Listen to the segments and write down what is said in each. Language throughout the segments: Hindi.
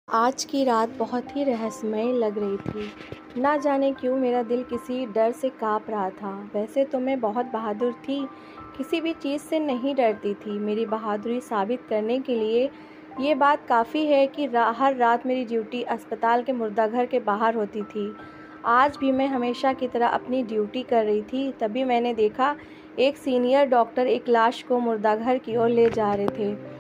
आज की रात बहुत ही रहस्यमय लग रही थी। ना जाने क्यों मेरा दिल किसी डर से काँप रहा था। वैसे तो मैं बहुत बहादुर थी, किसी भी चीज़ से नहीं डरती थी। मेरी बहादुरी साबित करने के लिए ये बात काफ़ी है कि हर रात मेरी ड्यूटी अस्पताल के मुर्दाघर के बाहर होती थी। आज भी मैं हमेशा की तरह अपनी ड्यूटी कर रही थी। तभी मैंने देखा एक सीनियर डॉक्टर एक लाश को मुर्दाघर की ओर ले जा रहे थे।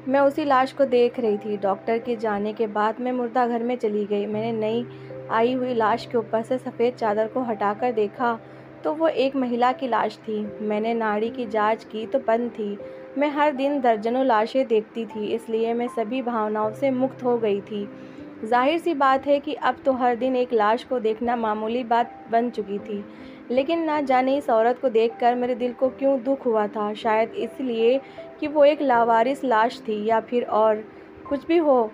मैं उसी लाश को देख रही थी। डॉक्टर के जाने के बाद मैं मुर्दाघर में चली गई। मैंने नई आई हुई लाश के ऊपर से सफ़ेद चादर को हटाकर देखा तो वो एक महिला की लाश थी। मैंने नाड़ी की जांच की तो बंद थी। मैं हर दिन दर्जनों लाशें देखती थी, इसलिए मैं सभी भावनाओं से मुक्त हो गई थी। जाहिर सी बात है कि अब तो हर दिन एक लाश को देखना मामूली बात बन चुकी थी। लेकिन ना जाने इस औरत को देखकर मेरे दिल को क्यों दुख हुआ था। शायद इसलिए कि वो एक लावारिस लाश थी, या फिर और कुछ भी हो।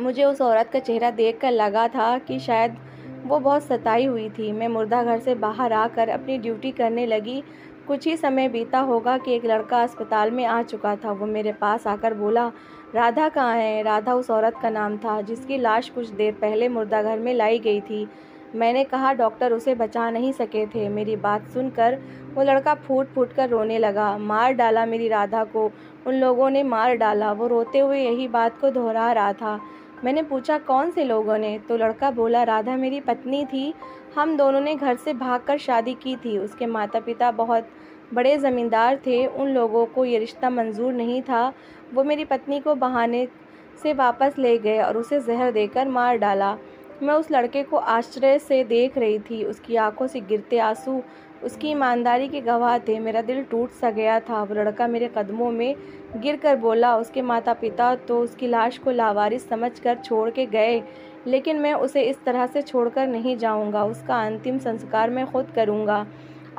मुझे उस औरत का चेहरा देखकर लगा था कि शायद वो बहुत सताई हुई थी। मैं मुर्दाघर से बाहर आकर अपनी ड्यूटी करने लगी। कुछ ही समय बीता होगा कि एक लड़का अस्पताल में आ चुका था। वो मेरे पास आकर बोला, राधा कहाँ है? राधा उस औरत का नाम था जिसकी लाश कुछ देर पहले मुर्दाघर में लाई गई थी। मैंने कहा, डॉक्टर उसे बचा नहीं सके थे। मेरी बात सुनकर वो लड़का फूट फूट कर रोने लगा। मार डाला मेरी राधा को, उन लोगों ने मार डाला। वो रोते हुए यही बात को दोहरा रहा था। मैंने पूछा, कौन से लोगों ने? तो लड़का बोला, राधा मेरी पत्नी थी। हम दोनों ने घर से भागकर शादी की थी। उसके माता पिता बहुत बड़े ज़मींदार थे। उन लोगों को ये रिश्ता मंजूर नहीं था। वो मेरी पत्नी को बहाने से वापस ले गए और उसे जहर देकर मार डाला। मैं उस लड़के को आश्चर्य से देख रही थी। उसकी आंखों से गिरते आंसू उसकी ईमानदारी के गवाह थे। मेरा दिल टूट सा गया था। वो लड़का मेरे कदमों में गिरकर बोला, उसके माता पिता तो उसकी लाश को लावारिस समझकर छोड़ के गए, लेकिन मैं उसे इस तरह से छोड़कर नहीं जाऊंगा। उसका अंतिम संस्कार मैं खुद करूंगा।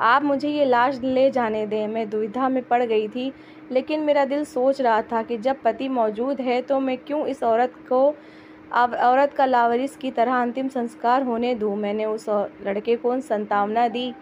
आप मुझे ये लाश ले जाने दें। मैं दुविधा में पड़ गई थी, लेकिन मेरा दिल सोच रहा था कि जब पति मौजूद है तो मैं क्यों इस औरत का लावारिस की तरह अंतिम संस्कार होने दूं। मैंने उस लड़के को सांत्वना दी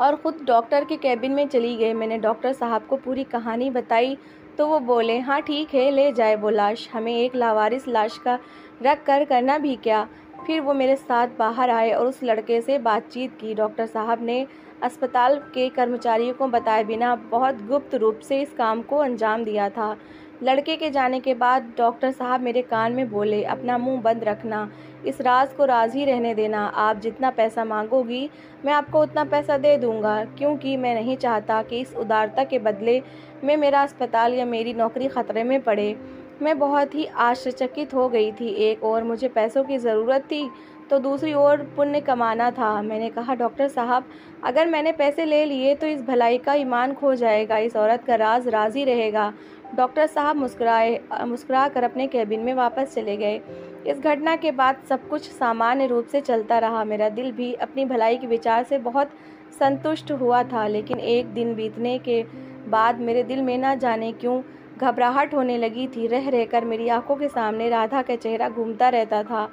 और ख़ुद डॉक्टर के केबिन में चली गई। मैंने डॉक्टर साहब को पूरी कहानी बताई तो वो बोले, हाँ ठीक है, ले जाए वो लाश। हमें एक लावारिस लाश का रख कर करना भी क्या। फिर वो मेरे साथ बाहर आए और उस लड़के से बातचीत की। डॉक्टर साहब ने अस्पताल के कर्मचारियों को बताए बिना बहुत गुप्त रूप से इस काम को अंजाम दिया था। लड़के के जाने के बाद डॉक्टर साहब मेरे कान में बोले, अपना मुंह बंद रखना, इस राज को राज ही रहने देना। आप जितना पैसा मांगोगी मैं आपको उतना पैसा दे दूंगा, क्योंकि मैं नहीं चाहता कि इस उदारता के बदले में मेरा अस्पताल या मेरी नौकरी खतरे में पड़े। मैं बहुत ही आश्चर्यचकित हो गई थी। एक और मुझे पैसों की ज़रूरत थी तो दूसरी ओर पुण्य कमाना था। मैंने कहा, डॉक्टर साहब, अगर मैंने पैसे ले लिए तो इस भलाई का ईमान खो जाएगा, इस औरत का राज राज ही रहेगा। डॉक्टर साहब मुस्कुरा कर अपने कैबिन में वापस चले गए। इस घटना के बाद सब कुछ सामान्य रूप से चलता रहा। मेरा दिल भी अपनी भलाई के विचार से बहुत संतुष्ट हुआ था, लेकिन एक दिन बीतने के बाद मेरे दिल में ना जाने क्यों घबराहट होने लगी थी। रह रहकर मेरी आंखों के सामने राधा का चेहरा घूमता रहता था।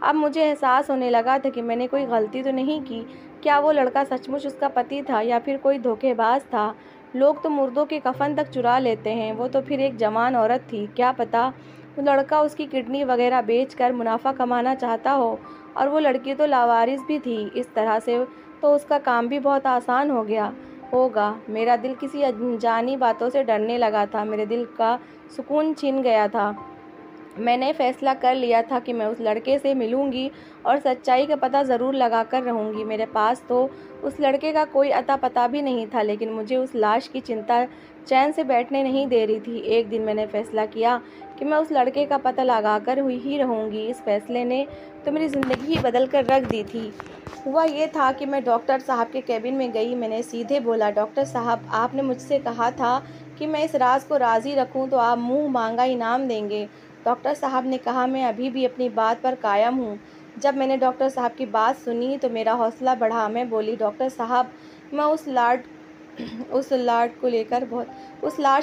अब मुझे एहसास होने लगा था कि मैंने कोई गलती तो नहीं की। क्या वो लड़का सचमुच उसका पति था या फिर कोई धोखेबाज था? लोग तो मुर्दों के कफन तक चुरा लेते हैं। वो तो फिर एक जवान औरत थी। क्या पता वो लड़का उसकी किडनी वगैरह बेचकर मुनाफा कमाना चाहता हो, और वो लड़की तो लावारिस भी थी। इस तरह से तो उसका काम भी बहुत आसान हो गया होगा। मेरा दिल किसी अनजानी बातों से डरने लगा था। मेरे दिल का सुकून छिन गया था। मैंने फैसला कर लिया था कि मैं उस लड़के से मिलूंगी और सच्चाई का पता ज़रूर लगा कर रहूँगी। मेरे पास तो उस लड़के का कोई अता पता भी नहीं था, लेकिन मुझे उस लाश की चिंता चैन से बैठने नहीं दे रही थी। एक दिन मैंने फैसला किया कि मैं उस लड़के का पता लगा कर हुई ही रहूँगी। इस फैसले ने तो मेरी ज़िंदगी ही बदल कर रख दी थी। हुआ ये था कि मैं डॉक्टर साहब के केबिन में गई। मैंने सीधे बोला, डॉक्टर साहब, आपने मुझसे कहा था कि मैं इस राज को राज़ी रखूं तो आप मुंह मांगा इनाम देंगे। डॉक्टर साहब ने कहा, मैं अभी भी अपनी बात पर कायम हूँ। जब मैंने डॉक्टर साहब की बात सुनी तो मेरा हौसला बढ़ा। मैं बोली, डॉक्टर साहब, मैं उस लाश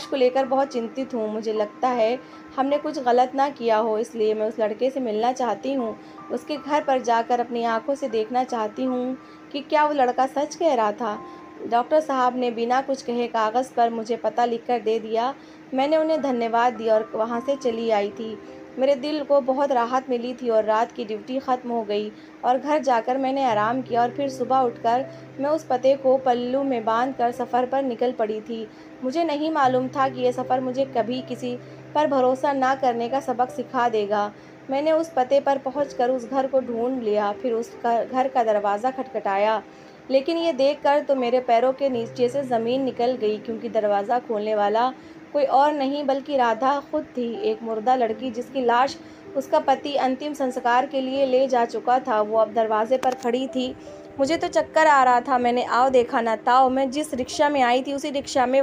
को लेकर बहुत चिंतित हूँ। मुझे लगता है हमने कुछ गलत ना किया हो, इसलिए मैं उस लड़के से मिलना चाहती हूँ। उसके घर पर जाकर अपनी आंखों से देखना चाहती हूँ कि क्या वो लड़का सच कह रहा था। डॉक्टर साहब ने बिना कुछ कहे कागज़ पर मुझे पता लिखकर दे दिया। मैंने उन्हें धन्यवाद दिया और वहाँ से चली आई थी। मेरे दिल को बहुत राहत मिली थी और रात की ड्यूटी ख़त्म हो गई और घर जाकर मैंने आराम किया और फिर सुबह उठकर मैं उस पते को पल्लू में बांधकर सफ़र पर निकल पड़ी थी। मुझे नहीं मालूम था कि यह सफ़र मुझे कभी किसी पर भरोसा ना करने का सबक सिखा देगा। मैंने उस पते पर पहुंचकर उस घर को ढूंढ लिया, फिर घर का दरवाज़ा खटखटाया, लेकिन ये देखकर तो मेरे पैरों के नीचे से ज़मीन निकल गई, क्योंकि दरवाज़ा खोलने वाला कोई और नहीं बल्कि राधा खुद थी, एक मुर्दा लड़की जिसकी लाश उसका पति अंतिम संस्कार के लिए ले जा चुका था। वो अब दरवाजे पर खड़ी थी। मुझे तो चक्कर आ रहा था। मैंने आओ देखा ना ताओ, मैं जिस रिक्शा में आई थी उसी रिक्शा में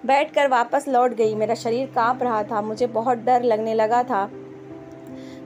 बैठकर वापस लौट गई। मेरा शरीर कांप रहा था, मुझे बहुत डर लगने लगा था।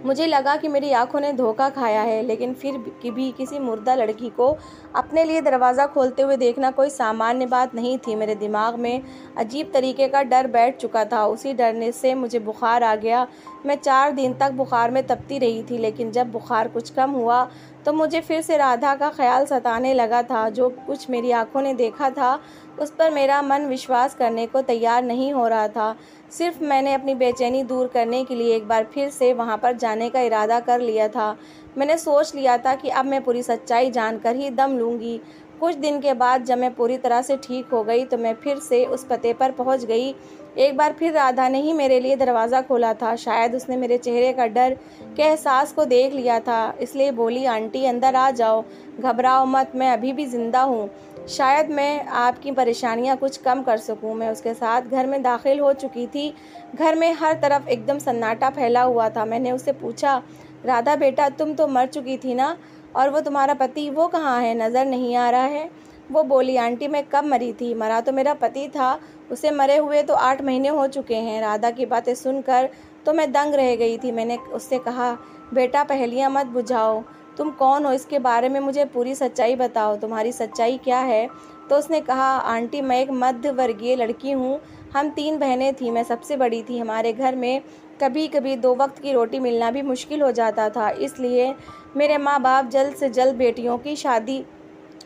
मुझे लगा कि मेरी आंखों ने धोखा खाया है, लेकिन फिर भी किसी मुर्दा लड़की को अपने लिए दरवाज़ा खोलते हुए देखना कोई सामान्य बात नहीं थी। मेरे दिमाग में अजीब तरीके का डर बैठ चुका था। उसी डरने से मुझे बुखार आ गया। मैं 4 दिन तक बुखार में तपती रही थी, लेकिन जब बुखार कुछ कम हुआ तो मुझे फिर से राधा का ख्याल सताने लगा था। जो कुछ मेरी आंखों ने देखा था उस पर मेरा मन विश्वास करने को तैयार नहीं हो रहा था। सिर्फ मैंने अपनी बेचैनी दूर करने के लिए एक बार फिर से वहाँ पर जाने का इरादा कर लिया था। मैंने सोच लिया था कि अब मैं पूरी सच्चाई जानकर ही दम लूँगी। कुछ दिन के बाद जब मैं पूरी तरह से ठीक हो गई तो मैं फिर से उस पते पर पहुँच गई। एक बार फिर राधा ने ही मेरे लिए दरवाज़ा खोला था। शायद उसने मेरे चेहरे का डर के एहसास को देख लिया था, इसलिए बोली, आंटी अंदर आ जाओ, घबराओ मत, मैं अभी भी ज़िंदा हूँ। शायद मैं आपकी परेशानियाँ कुछ कम कर सकूँ। मैं उसके साथ घर में दाखिल हो चुकी थी। घर में हर तरफ एकदम सन्नाटा फैला हुआ था। मैंने उससे पूछा, राधा बेटा तुम तो मर चुकी थी ना, और वो तुम्हारा पति वो कहाँ है, नज़र नहीं आ रहा है। वो बोली, आंटी मैं कब मरी थी, मरा तो मेरा पति था, उसे मरे हुए तो 8 महीने हो चुके हैं। राधा की बातें सुनकर तो मैं दंग रह गई थी। मैंने उससे कहा, बेटा पहेलियाँ मत बुझाओ, तुम कौन हो, इसके बारे में मुझे पूरी सच्चाई बताओ, तुम्हारी सच्चाई क्या है। तो उसने कहा, आंटी मैं एक मध्य वर्गीय लड़की हूँ। हम 3 बहनें थीं, मैं सबसे बड़ी थी। हमारे घर में कभी कभी 2 वक्त की रोटी मिलना भी मुश्किल हो जाता था, इसलिए मेरे माँ बाप जल्द से जल्द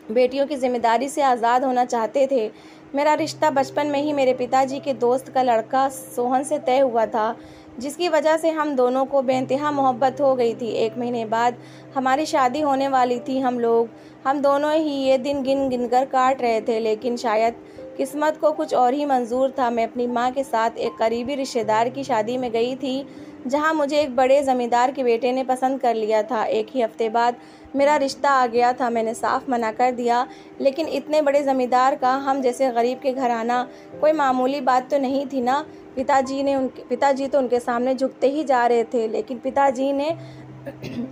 बेटियों की जिम्मेदारी से आज़ाद होना चाहते थे। मेरा रिश्ता बचपन में ही मेरे पिताजी के दोस्त का लड़का सोहन से तय हुआ था, जिसकी वजह से हम दोनों को बेइंतहा मोहब्बत हो गई थी। 1 महीने बाद हमारी शादी होने वाली थी। हम दोनों ही ये दिन गिन गिन कर काट रहे थे, लेकिन शायद किस्मत को कुछ और ही मंजूर था। मैं अपनी माँ के साथ एक करीबी रिश्तेदार की शादी में गई थी, जहाँ मुझे एक बड़े ज़मींदार के बेटे ने पसंद कर लिया था। 1 ही हफ्ते बाद मेरा रिश्ता आ गया था। मैंने साफ मना कर दिया, लेकिन इतने बड़े ज़मींदार का हम जैसे गरीब के घर आना कोई मामूली बात तो नहीं थी ना। पिताजी तो उनके सामने झुकते ही जा रहे थे, लेकिन पिताजी ने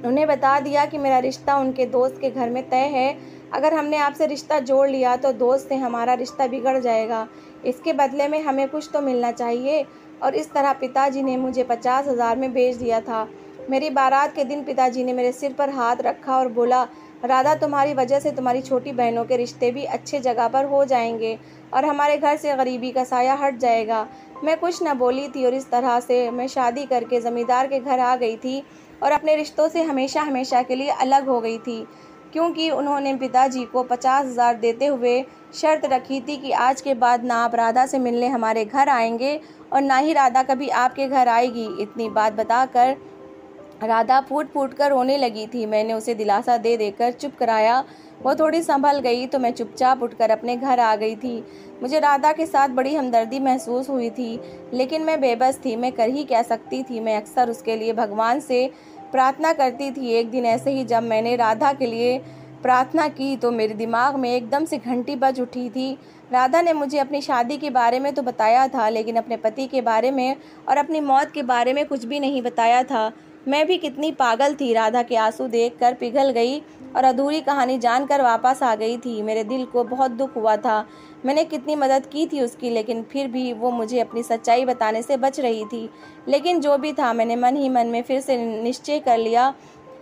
उन्हें बता दिया कि मेरा रिश्ता उनके दोस्त के घर में तय है। अगर हमने आपसे रिश्ता जोड़ लिया तो दोस्त से हमारा रिश्ता बिगड़ जाएगा। इसके बदले में हमें कुछ तो मिलना चाहिए। और इस तरह पिताजी ने मुझे 50,000 में बेच दिया था। मेरी बारात के दिन पिताजी ने मेरे सिर पर हाथ रखा और बोला, राधा तुम्हारी वजह से तुम्हारी छोटी बहनों के रिश्ते भी अच्छे जगह पर हो जाएंगे और हमारे घर से गरीबी का साया हट जाएगा। मैं कुछ न बोली थी और इस तरह से मैं शादी करके ज़मींदार के घर आ गई थी और अपने रिश्तों से हमेशा हमेशा के लिए अलग हो गई थी, क्योंकि उन्होंने पिताजी को 50,000 देते हुए शर्त रखी थी कि आज के बाद ना आप राधा से मिलने हमारे घर आएंगे और ना ही राधा कभी आपके घर आएगी। इतनी बात बताकर राधा फूट फूट कर रोने लगी थी। मैंने उसे दिलासा दे देकर चुप कराया। वो थोड़ी संभल गई तो मैं चुपचाप उठकर अपने घर आ गई थी। मुझे राधा के साथ बड़ी हमदर्दी महसूस हुई थी, लेकिन मैं बेबस थी। मैं कर ही क्या सकती थी। मैं अक्सर उसके लिए भगवान से प्रार्थना करती थी। एक दिन ऐसे ही जब मैंने राधा के लिए प्रार्थना की तो मेरे दिमाग में एकदम से घंटी बज उठी थी। राधा ने मुझे अपनी शादी के बारे में तो बताया था, लेकिन अपने पति के बारे में और अपनी मौत के बारे में कुछ भी नहीं बताया था। मैं भी कितनी पागल थी। राधा के आंसू देखकर पिघल गई और अधूरी कहानी जानकर वापस आ गई थी। मेरे दिल को बहुत दुख हुआ था। मैंने कितनी मदद की थी उसकी, लेकिन फिर भी वो मुझे अपनी सच्चाई बताने से बच रही थी। लेकिन जो भी था, मैंने मन ही मन में फिर से निश्चय कर लिया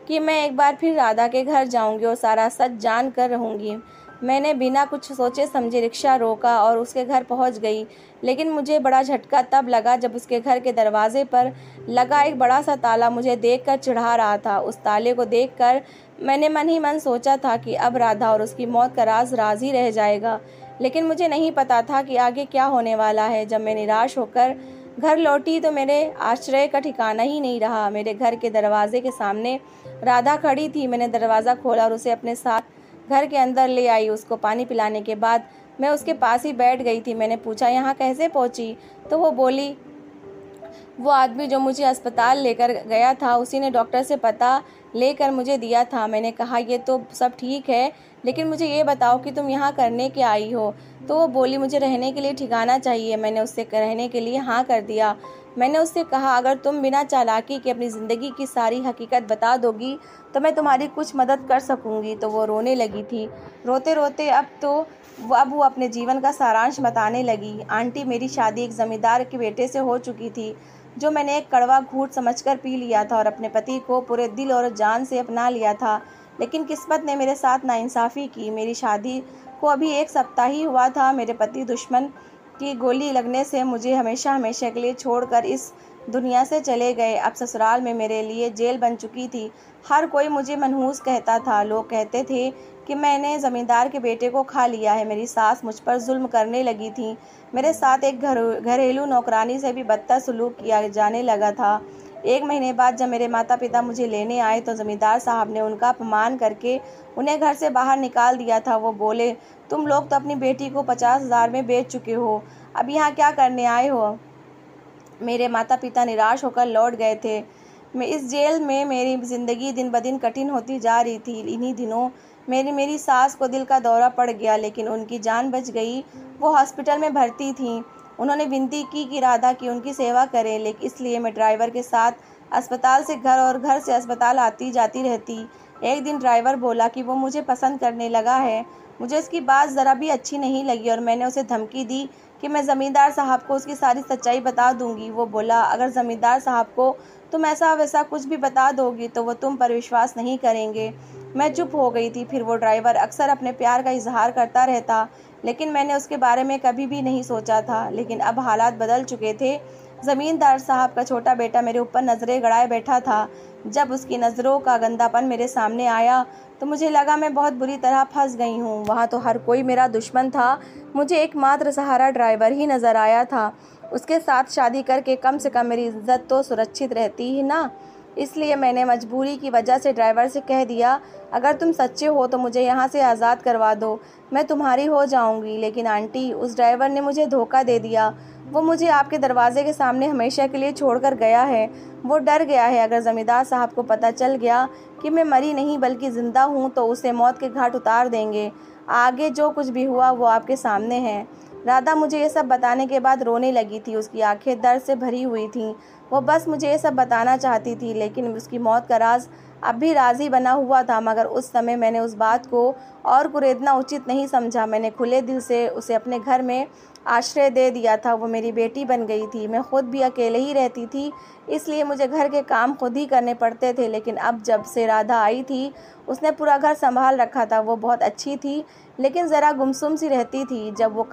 कि मैं एक बार फिर राधा के घर जाऊंगी और सारा सच जान कर रहूँगी। मैंने बिना कुछ सोचे समझे रिक्शा रोका और उसके घर पहुंच गई, लेकिन मुझे बड़ा झटका तब लगा जब उसके घर के दरवाजे पर लगा एक बड़ा सा ताला मुझे देखकर चिढ़ा रहा था। उस ताले को देखकर मैंने मन ही मन सोचा था कि अब राधा और उसकी मौत का राज राज ही रह जाएगा, लेकिन मुझे नहीं पता था कि आगे क्या होने वाला है। जब मैं निराश होकर घर लौटी तो मेरे आश्रय का ठिकाना ही नहीं रहा। मेरे घर के दरवाजे के सामने राधा खड़ी थी। मैंने दरवाज़ा खोला और उसे अपने साथ घर के अंदर ले आई। उसको पानी पिलाने के बाद मैं उसके पास ही बैठ गई थी। मैंने पूछा, यहाँ कैसे पहुँची? तो वो बोली, वो आदमी जो मुझे अस्पताल लेकर गया था उसी ने डॉक्टर से पता लेकर मुझे दिया था। मैंने कहा, ये तो सब ठीक है, लेकिन मुझे ये बताओ कि तुम यहाँ करने क्या आई हो? तो वो बोली, मुझे रहने के लिए ठिकाना चाहिए। मैंने उससे रहने के लिए हाँ कर दिया। मैंने उससे कहा, अगर तुम बिना चालाकी के अपनी ज़िंदगी की सारी हकीकत बता दोगी तो मैं तुम्हारी कुछ मदद कर सकूँगी। तो वो रोने लगी थी। रोते रोते अब वो अपने जीवन का सारांश बताने लगी। आंटी, मेरी शादी एक ज़मींदार के बेटे से हो चुकी थी, जो मैंने एक कड़वा घूंट समझकर पी लिया था और अपने पति को पूरे दिल और जान से अपना लिया था। लेकिन किस्मत ने मेरे साथ नाइंसाफ़ी की। मेरी शादी को अभी 1 सप्ताह ही हुआ था। मेरे पति दुश्मन की गोली लगने से मुझे हमेशा हमेशा के लिए छोड़कर इस दुनिया से चले गए। अब ससुराल में मेरे लिए जेल बन चुकी थी। हर कोई मुझे मनहूस कहता था। लोग कहते थे कि मैंने ज़मींदार के बेटे को खा लिया है। मेरी सास मुझ पर जुल्म करने लगी थी। मेरे साथ एक घरेलू नौकरानी से भी बदतर सलूक किया जाने लगा था। 1 महीने बाद जब मेरे माता पिता मुझे लेने आए तो ज़मींदार साहब ने उनका अपमान करके उन्हें घर से बाहर निकाल दिया था। वो बोले, तुम लोग तो अपनी बेटी को 50,000 में बेच चुके हो, अब यहाँ क्या करने आए हो? मेरे माता पिता निराश होकर लौट गए थे। मैं इस जेल में मेरी ज़िंदगी दिन ब दिन कठिन होती जा रही थी। इन्हीं दिनों मेरी सास को दिल का दौरा पड़ गया, लेकिन उनकी जान बच गई। वो हॉस्पिटल में भर्ती थीं। उन्होंने विनती की कि राधा की उनकी सेवा करें, लेकिन इसलिए मैं ड्राइवर के साथ अस्पताल से घर और घर से अस्पताल आती जाती रहती। एक दिन ड्राइवर बोला कि वो मुझे पसंद करने लगा है। मुझे उसकी बात ज़रा भी अच्छी नहीं लगी और मैंने उसे धमकी दी कि मैं ज़मींदार साहब को उसकी सारी सच्चाई बता दूंगी। वो बोला, अगर ज़मींदार साहब को तुम ऐसा वैसा कुछ भी बता दोगी तो वो तुम पर विश्वास नहीं करेंगे। मैं चुप हो गई थी। फिर वो ड्राइवर अक्सर अपने प्यार का इजहार करता रहता, लेकिन मैंने उसके बारे में कभी भी नहीं सोचा था। लेकिन अब हालात बदल चुके थे। ज़मींदार साहब का छोटा बेटा मेरे ऊपर नज़रें गड़ाए बैठा था। जब उसकी नज़रों का गंदापन मेरे सामने आया तो मुझे लगा मैं बहुत बुरी तरह फंस गई हूँ। वहाँ तो हर कोई मेरा दुश्मन था। मुझे एकमात्र सहारा ड्राइवर ही नज़र आया था। उसके साथ शादी करके कम से कम मेरी इज्जत तो सुरक्षित रहती ही ना। इसलिए मैंने मजबूरी की वजह से ड्राइवर से कह दिया, अगर तुम सच्चे हो तो मुझे यहाँ से आज़ाद करवा दो, मैं तुम्हारी हो जाऊँगी। लेकिन आंटी, उस ड्राइवर ने मुझे धोखा दे दिया। वो मुझे आपके दरवाजे के सामने हमेशा के लिए छोड़कर गया है। वो डर गया है, अगर ज़मींदार साहब को पता चल गया कि मैं मरी नहीं बल्कि ज़िंदा हूँ तो उसे मौत के घाट उतार देंगे। आगे जो कुछ भी हुआ वो आपके सामने है। राधा मुझे ये सब बताने के बाद रोने लगी थी। उसकी आंखें दर्द से भरी हुई थीं। वो बस मुझे ये सब बताना चाहती थी, लेकिन उसकी मौत का राज अब भी राज ही बना हुआ था। मगर उस समय मैंने उस बात को और कुरेदना उचित नहीं समझा। मैंने खुले दिल से उसे अपने घर में आश्रय दे दिया था। वो मेरी बेटी बन गई थी। मैं खुद भी अकेले ही रहती थी, इसलिए मुझे घर के काम खुद ही करने पड़ते थे। लेकिन अब जब से राधा आई थी, उसने पूरा घर संभाल रखा था। वो बहुत अच्छी थी, लेकिन ज़रा गुमसुम सी रहती थी। जब वो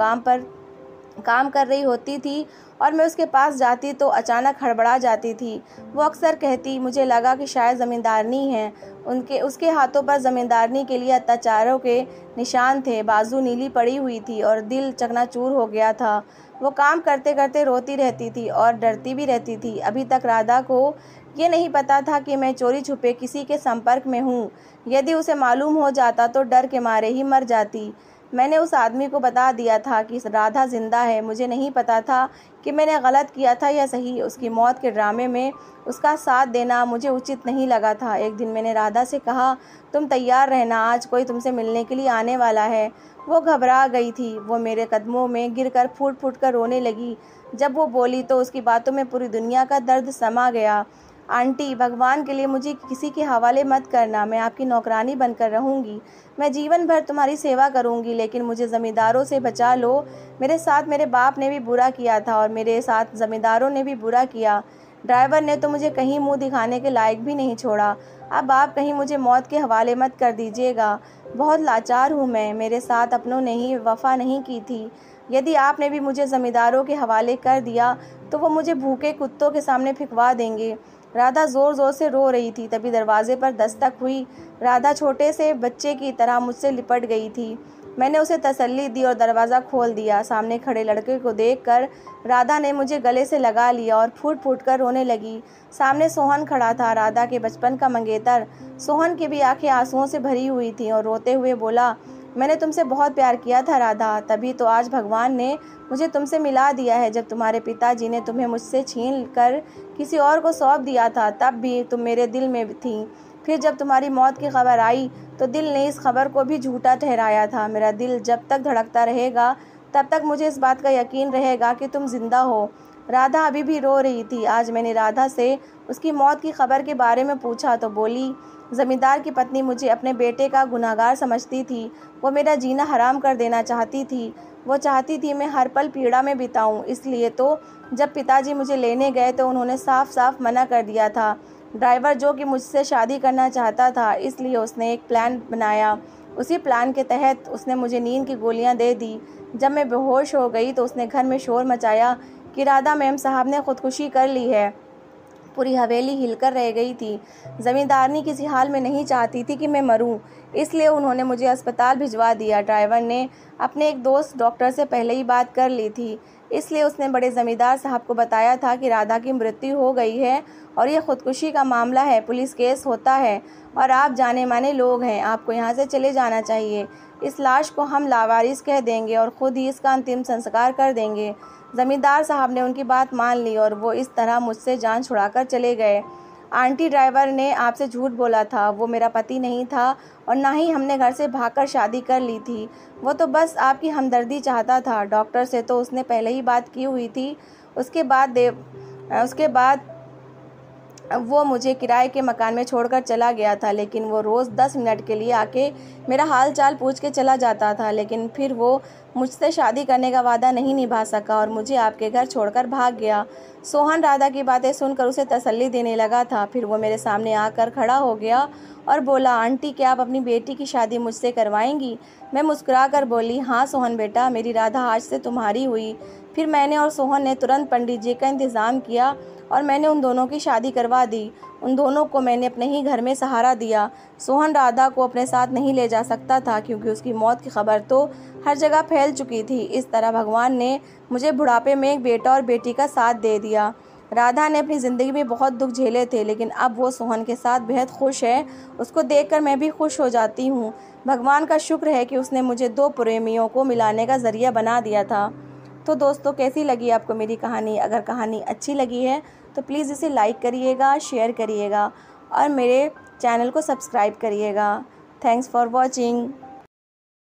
काम कर रही होती थी और मैं उसके पास जाती तो अचानक हड़बड़ा जाती थी। वो अक्सर कहती, मुझे लगा कि शायद ज़मींदारनी है। उसके हाथों पर ज़मींदारनी के लिए अत्याचारों के निशान थे। बाजू नीली पड़ी हुई थी और दिल चकनाचूर हो गया था। वो काम करते करते रोती रहती थी और डरती भी रहती थी। अभी तक राधा को ये नहीं पता था कि मैं चोरी छुपे किसी के संपर्क में हूँ। यदि उसे मालूम हो जाता तो डर के मारे ही मर जाती। मैंने उस आदमी को बता दिया था कि राधा जिंदा है। मुझे नहीं पता था कि मैंने गलत किया था या सही। उसकी मौत के ड्रामे में उसका साथ देना मुझे उचित नहीं लगा था। एक दिन मैंने राधा से कहा, तुम तैयार रहना, आज कोई तुमसे मिलने के लिए आने वाला है। वो घबरा गई थी। वो मेरे कदमों में गिरकर फूट फूट कर रोने लगी। जब वो बोली तो उसकी बातों में पूरी दुनिया का दर्द समा गया। आंटी, भगवान के लिए मुझे किसी के हवाले मत करना। मैं आपकी नौकरानी बनकर रहूँगी। मैं जीवन भर तुम्हारी सेवा करूँगी, लेकिन मुझे ज़मींदारों से बचा लो। मेरे साथ मेरे बाप ने भी बुरा किया था और मेरे साथ ज़मींदारों ने भी बुरा किया। ड्राइवर ने तो मुझे कहीं मुंह दिखाने के लायक भी नहीं छोड़ा। अब आप कहीं मुझे मौत के हवाले मत कर दीजिएगा। बहुत लाचार हूँ मैं। मेरे साथ अपनों ने ही वफ़ा नहीं की थी। यदि आपने भी मुझे ज़मींदारों के हवाले कर दिया तो वो मुझे भूखे कुत्तों के सामने फिकवा देंगे। राधा ज़ोर ज़ोर से रो रही थी। तभी दरवाजे पर दस्तक हुई। राधा छोटे से बच्चे की तरह मुझसे लिपट गई थी। मैंने उसे तसल्ली दी और दरवाज़ा खोल दिया। सामने खड़े लड़के को देखकर राधा ने मुझे गले से लगा लिया और फूट फूट कर रोने लगी। सामने सोहन खड़ा था, राधा के बचपन का मंगेतर। सोहन की भी आंखें आंसुओं से भरी हुई थीं और रोते हुए बोला, मैंने तुमसे बहुत प्यार किया था राधा, तभी तो आज भगवान ने मुझे तुमसे मिला दिया है। जब तुम्हारे पिताजी ने तुम्हें मुझसे छीन कर किसी और को सौंप दिया था, तब भी तुम मेरे दिल में थी। फिर जब तुम्हारी मौत की खबर आई तो दिल ने इस खबर को भी झूठा ठहराया था। मेरा दिल जब तक धड़कता रहेगा तब तक मुझे इस बात का यकीन रहेगा कि तुम जिंदा हो। राधा अभी भी रो रही थी। आज मैंने राधा से उसकी मौत की खबर के बारे में पूछा तो बोली, जमींदार की पत्नी मुझे अपने बेटे का गुनहगार समझती थी। वो मेरा जीना हराम कर देना चाहती थी। वो चाहती थी मैं हर पल पीड़ा में बिताऊं। इसलिए तो जब पिताजी मुझे लेने गए तो उन्होंने साफ साफ मना कर दिया था। ड्राइवर जो कि मुझसे शादी करना चाहता था, इसलिए उसने एक प्लान बनाया। उसी प्लान के तहत उसने मुझे नींद की गोलियां दे दी। जब मैं बेहोश हो गई तो उसने घर में शोर मचाया कि राधा मैम साहब ने खुदकुशी कर ली है। पूरी हवेली हिलकर रह गई थी। ज़मींदारनी किसी हाल में नहीं चाहती थी कि मैं मरूं, इसलिए उन्होंने मुझे अस्पताल भिजवा दिया। ड्राइवर ने अपने एक दोस्त डॉक्टर से पहले ही बात कर ली थी, इसलिए उसने बड़े ज़मींदार साहब को बताया था कि राधा की मृत्यु हो गई है और यह खुदकुशी का मामला है, पुलिस केस होता है और आप जाने माने लोग हैं, आपको यहाँ से चले जाना चाहिए। इस लाश को हम लावारिस कह देंगे और ख़ुद ही इसका अंतिम संस्कार कर देंगे। ज़मींदार साहब ने उनकी बात मान ली और वो इस तरह मुझसे जान छुड़ाकर चले गए। आंटी, ड्राइवर ने आपसे झूठ बोला था। वो मेरा पति नहीं था और ना ही हमने घर से भागकर शादी कर ली थी। वो तो बस आपकी हमदर्दी चाहता था। डॉक्टर से तो उसने पहले ही बात की हुई थी। उसके बाद वो मुझे किराए के मकान में छोड़कर चला गया था, लेकिन वो रोज़ 10 मिनट के लिए आके मेरा हाल चाल पूछ के चला जाता था। लेकिन फिर वो मुझसे शादी करने का वादा नहीं निभा सका और मुझे आपके घर छोड़कर भाग गया। सोहन राधा की बातें सुनकर उसे तसल्ली देने लगा था। फिर वो मेरे सामने आकर खड़ा हो गया और बोला, आंटी, क्या आप अपनी बेटी की शादी मुझसे करवाएंगी? मैं मुस्कुरा कर बोली, हाँ सोहन बेटा, मेरी राधा आज से तुम्हारी हुई। फिर मैंने और सोहन ने तुरंत पंडित जी का इंतज़ाम किया और मैंने उन दोनों की शादी करवा दी। उन दोनों को मैंने अपने ही घर में सहारा दिया। सोहन राधा को अपने साथ नहीं ले जा सकता था क्योंकि उसकी मौत की खबर तो हर जगह फैल चुकी थी। इस तरह भगवान ने मुझे बुढ़ापे में एक बेटा और बेटी का साथ दे दिया। राधा ने अपनी ज़िंदगी में बहुत दुख झेले थे, लेकिन अब वो सोहन के साथ बेहद खुश है। उसको देखकर मैं भी खुश हो जाती हूँ। भगवान का शुक्र है कि उसने मुझे 2 प्रेमियों को मिलाने का ज़रिया बना दिया था। तो दोस्तों, कैसी लगी आपको मेरी कहानी? अगर कहानी अच्छी लगी है तो प्लीज़ इसे लाइक करिएगा, शेयर करिएगा और मेरे चैनल को सब्सक्राइब करिएगा। Thanks for watching.